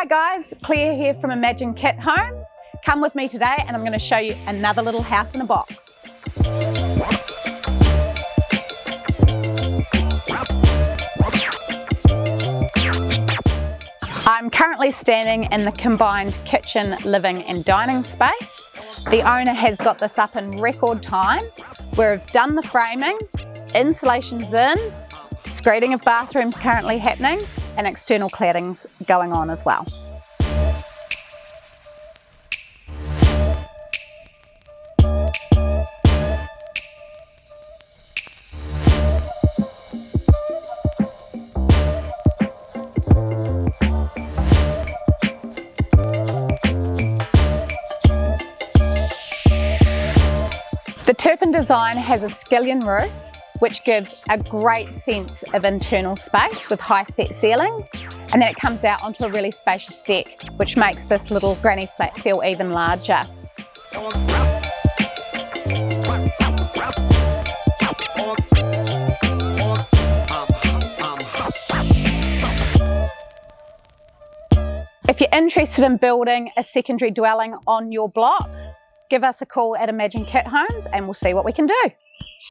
Hi guys, Claire here from Imagine Kit Homes. Come with me today and I'm going to show you another little house in a box. I'm currently standing in the combined kitchen, living and dining space. The owner has got this up in record time. We've done the framing, insulation's in, screeding of bathrooms currently happening and external cladding's going on as well. The Turpin design has a skillion roof, which gives a great sense of internal space with high set ceilings, and then it comes out onto a really spacious deck, which makes this little granny flat feel even larger. If you're interested in building a secondary dwelling on your block, give us a call at Imagine Kit Homes and we'll see what we can do.